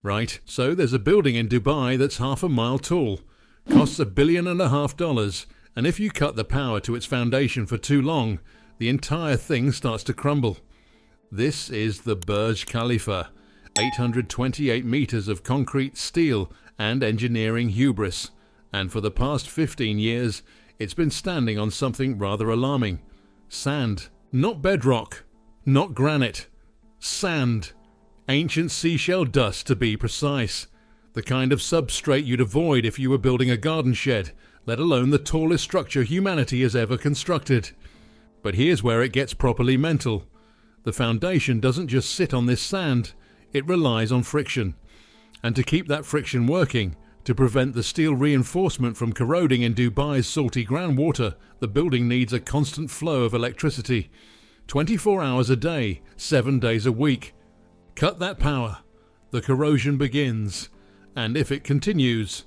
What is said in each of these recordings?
Right, so there's a building in Dubai that's half a mile tall, costs $1.5 billion, and if you cut the power to its foundation for too long, the entire thing starts to crumble. This is the Burj Khalifa, 828 meters of concrete, steel, and engineering hubris, and for the past 15 years, it's been standing on something rather alarming. Sand. Not bedrock. Not granite. Sand. Ancient seashell dust, to be precise. The kind of substrate you'd avoid if you were building a garden shed, let alone the tallest structure humanity has ever constructed. But here's where it gets properly mental. The foundation doesn't just sit on this sand, it relies on friction. And to keep that friction working, to prevent the steel reinforcement from corroding in Dubai's salty groundwater, the building needs a constant flow of electricity. 24 hours a day, 7 days a week. Cut that power, the corrosion begins. And if it continues,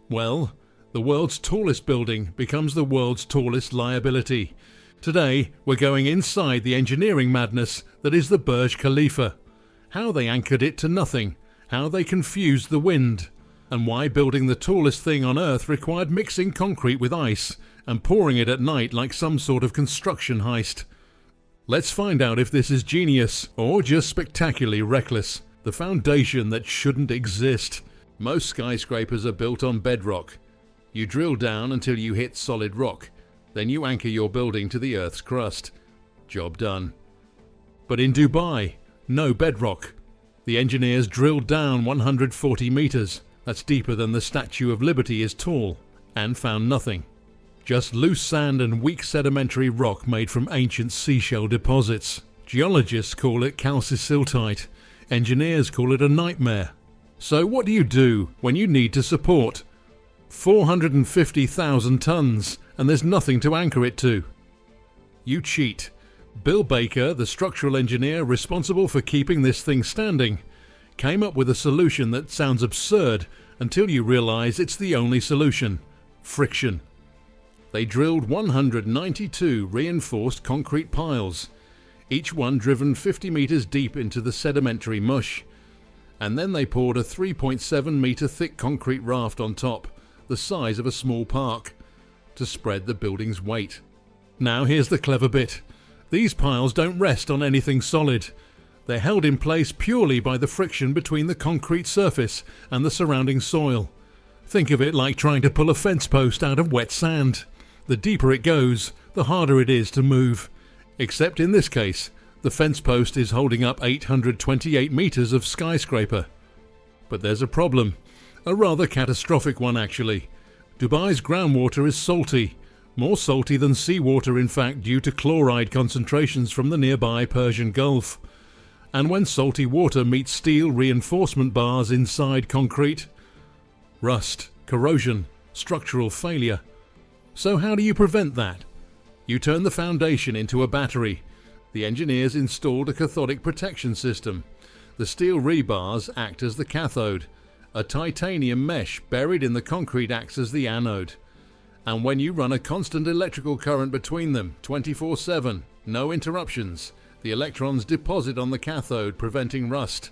well, the world's tallest building becomes the world's tallest liability. Today, we're going inside the engineering madness that is the Burj Khalifa. How they anchored it to nothing, how they confused the wind, and why building the tallest thing on Earth required mixing concrete with ice and pouring it at night like some sort of construction heist. Let's find out if this is genius or just spectacularly reckless, the foundation that shouldn't exist. Most skyscrapers are built on bedrock. You drill down until you hit solid rock, then you anchor your building to the Earth's crust. Job done. But in Dubai, no bedrock. The engineers drilled down 140 meters, that's deeper than the Statue of Liberty is tall, and found nothing. Just loose sand and weak sedimentary rock made from ancient seashell deposits. Geologists call it calcisiltite. Engineers call it a nightmare. So what do you do when you need to support 450,000 tons and there's nothing to anchor it to? You cheat. Bill Baker, the structural engineer responsible for keeping this thing standing, came up with a solution that sounds absurd until you realize it's the only solution: friction. They drilled 192 reinforced concrete piles, each one driven 50 meters deep into the sedimentary mush, and then they poured a 3.7 meter thick concrete raft on top, the size of a small park, to spread the building's weight. Now here's the clever bit. These piles don't rest on anything solid. They're held in place purely by the friction between the concrete surface and the surrounding soil. Think of it like trying to pull a fence post out of wet sand. The deeper it goes, the harder it is to move. Except in this case, the fence post is holding up 828 meters of skyscraper. But there's a problem. A rather catastrophic one, actually. Dubai's groundwater is salty. More salty than seawater, in fact, due to chloride concentrations from the nearby Persian Gulf. And when salty water meets steel reinforcement bars inside concrete, rust, corrosion, structural failure. So how do you prevent that? You turn the foundation into a battery. The engineers installed a cathodic protection system. The steel rebars act as the cathode. A titanium mesh buried in the concrete acts as the anode. And when you run a constant electrical current between them, 24/7, no interruptions, the electrons deposit on the cathode, preventing rust.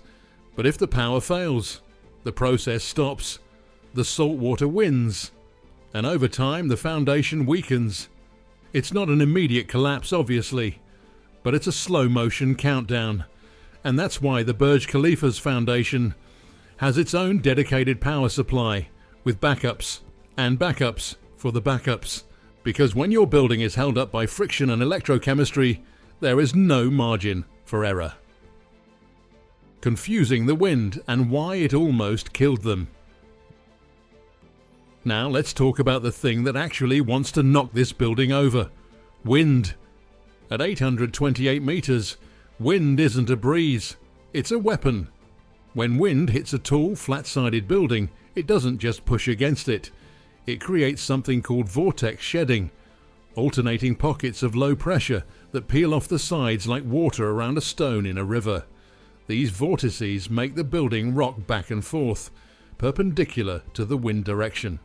But if the power fails, the process stops. The salt water wins. And over time, the foundation weakens. It's not an immediate collapse, obviously, but it's a slow-motion countdown. And that's why the Burj Khalifa's foundation has its own dedicated power supply, with backups, and backups for the backups. Because when your building is held up by friction and electrochemistry, there is no margin for error. Confusing the wind and why it almost killed them. Now let's talk about the thing that actually wants to knock this building over. Wind. At 828 meters, wind isn't a breeze, it's a weapon. When wind hits a tall, flat-sided building, it doesn't just push against it. It creates something called vortex shedding, alternating pockets of low pressure that peel off the sides like water around a stone in a river. These vortices make the building rock back and forth, perpendicular to the wind direction.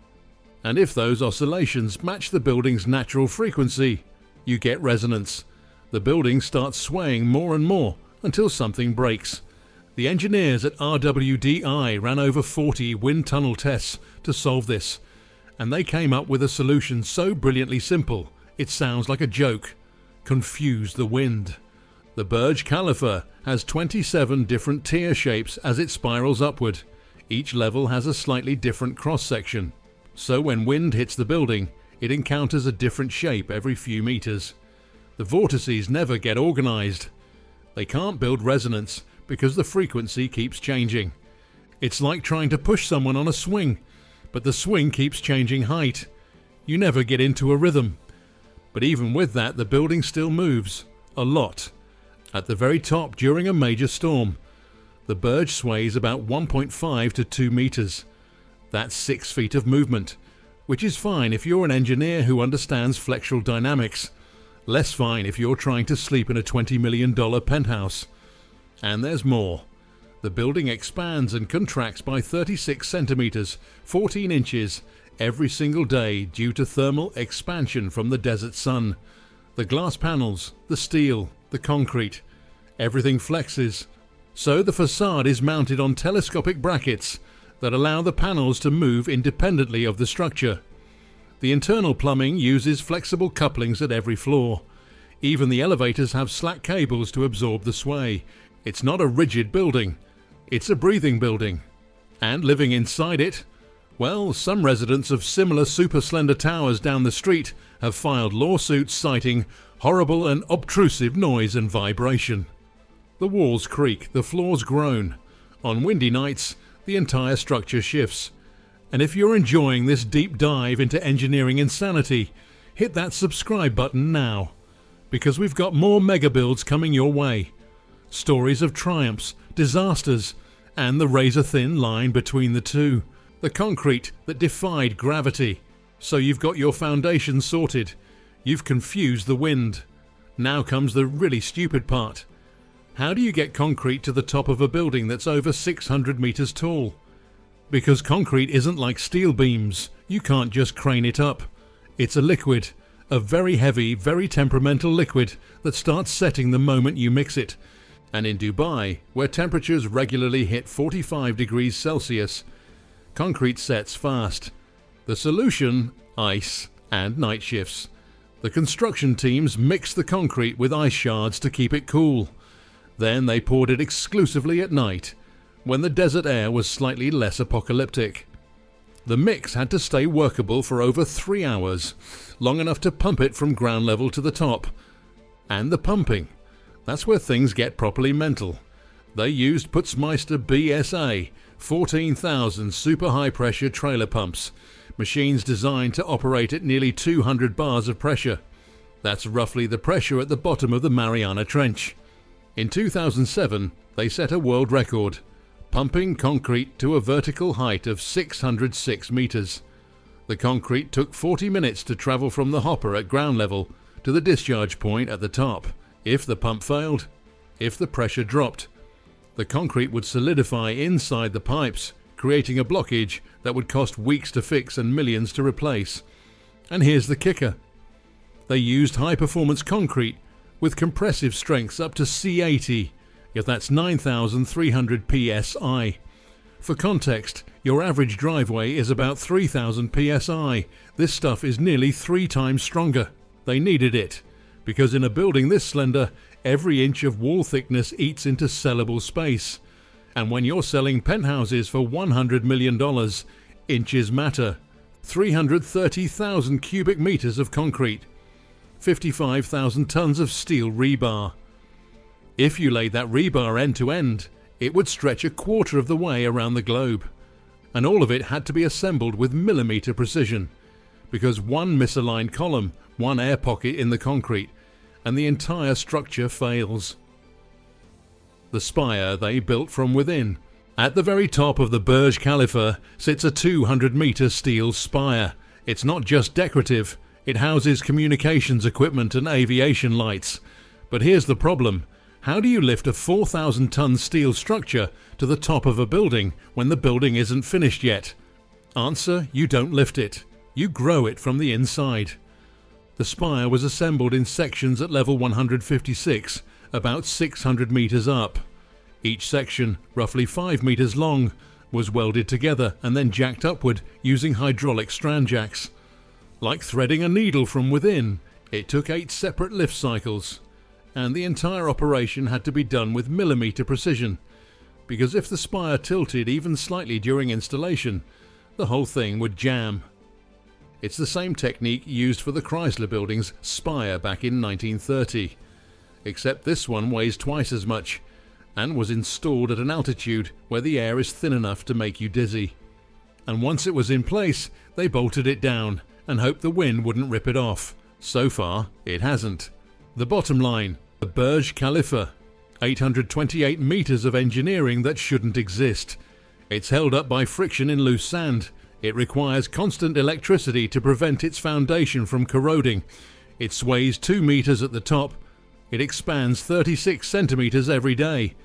And if those oscillations match the building's natural frequency, you get resonance. The building starts swaying more and more until something breaks. The engineers at RWDI ran over 40 wind tunnel tests to solve this, and they came up with a solution so brilliantly simple it sounds like a joke. Confuse the wind. The Burj Khalifa has 27 different tier shapes as it spirals upward. Each level has a slightly different cross-section, so when wind hits the building, it encounters a different shape every few meters. The vortices never get organized. They can't build resonance because the frequency keeps changing. It's like trying to push someone on a swing, but the swing keeps changing height. You never get into a rhythm. But even with that, the building still moves. A lot. At the very top during a major storm, the Burj sways about 1.5 to 2 meters. That's 6 feet of movement, which is fine if you're an engineer who understands flexural dynamics. Less fine if you're trying to sleep in a $20 million penthouse. And there's more. The building expands and contracts by 36 centimeters, 14 inches, every single day due to thermal expansion from the desert sun. The glass panels, the steel, the concrete, everything flexes. So the facade is mounted on telescopic brackets that allow the panels to move independently of the structure. The internal plumbing uses flexible couplings at every floor. Even the elevators have slack cables to absorb the sway. It's not a rigid building, it's a breathing building. And living inside it, well, some residents of similar super slender towers down the street have filed lawsuits citing horrible and obtrusive noise and vibration. The walls creak, the floors groan. On windy nights, the entire structure shifts. And if you're enjoying this deep dive into engineering insanity, hit that subscribe button now, because we've got more mega builds coming your way. Stories of triumphs, disasters, and the razor-thin line between the two. The concrete that defied gravity. So you've got your foundation sorted. You've confused the wind. Now comes the really stupid part. How do you get concrete to the top of a building that's over 600 meters tall? Because concrete isn't like steel beams. You can't just crane it up. It's a liquid. A very heavy, very temperamental liquid that starts setting the moment you mix it. And in Dubai, where temperatures regularly hit 45 degrees Celsius, concrete sets fast. The solution? Ice and night shifts. The construction teams mixed the concrete with ice shards to keep it cool. Then they poured it exclusively at night, when the desert air was slightly less apocalyptic. The mix had to stay workable for over 3 hours, long enough to pump it from ground level to the top. And the pumping. That's where things get properly mental. They used Putzmeister BSA, 14,000 super high pressure trailer pumps, machines designed to operate at nearly 200 bars of pressure. That's roughly the pressure at the bottom of the Mariana Trench. In 2007, they set a world record, pumping concrete to a vertical height of 606 meters. The concrete took 40 minutes to travel from the hopper at ground level to the discharge point at the top. If the pump failed, if the pressure dropped, the concrete would solidify inside the pipes, creating a blockage that would cost weeks to fix and millions to replace. And here's the kicker. They used high-performance concrete with compressive strengths up to C80, if that's 9,300 psi. For context, your average driveway is about 3,000 psi. This stuff is nearly 3 times stronger. They needed it, because in a building this slender, every inch of wall thickness eats into sellable space. And when you're selling penthouses for $100 million, inches matter. 330,000 cubic meters of concrete. 55,000 tons of steel rebar. If you laid that rebar end to end, it would stretch a quarter of the way around the globe. And all of it had to be assembled with millimeter precision, because one misaligned column, one air pocket in the concrete, and the entire structure fails. The spire they built from within. At the very top of the Burj Khalifa sits a 200-meter steel spire. It's not just decorative, it houses communications equipment and aviation lights. But here's the problem. How do you lift a 4,000-ton steel structure to the top of a building when the building isn't finished yet? Answer: you don't lift it. You grow it from the inside. The spire was assembled in sections at level 156, about 600 meters up. Each section, roughly 5 meters long, was welded together and then jacked upward using hydraulic strand jacks. Like threading a needle from within, it took 8 separate lift cycles, and the entire operation had to be done with millimeter precision, because if the spire tilted even slightly during installation, the whole thing would jam. It's the same technique used for the Chrysler Building's Spire back in 1930, except this one weighs twice as much and was installed at an altitude where the air is thin enough to make you dizzy. And once it was in place, they bolted it down and hoped the wind wouldn't rip it off. So far, it hasn't. The bottom line, the Burj Khalifa, 828 meters of engineering that shouldn't exist. It's held up by friction in loose sand. It requires constant electricity to prevent its foundation from corroding. It sways 2 meters at the top. It expands 36 centimeters every day.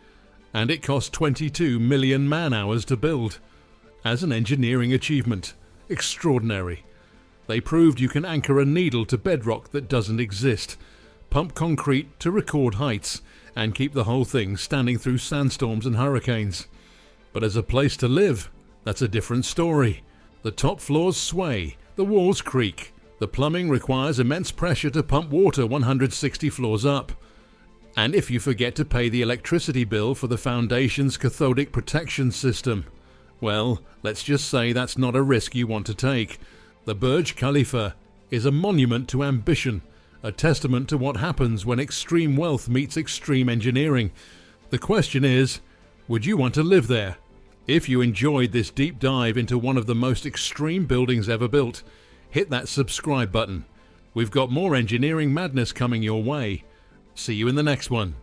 And it cost 22 million man-hours to build. As an engineering achievement, extraordinary. They proved you can anchor a needle to bedrock that doesn't exist, pump concrete to record heights, and keep the whole thing standing through sandstorms and hurricanes. But as a place to live, that's a different story. The top floors sway, the walls creak, the plumbing requires immense pressure to pump water 160 floors up. And if you forget to pay the electricity bill for the foundation's cathodic protection system, well, let's just say that's not a risk you want to take. The Burj Khalifa is a monument to ambition, a testament to what happens when extreme wealth meets extreme engineering. The question is, would you want to live there? If you enjoyed this deep dive into one of the most extreme buildings ever built, hit that subscribe button. We've got more engineering madness coming your way. See you in the next one.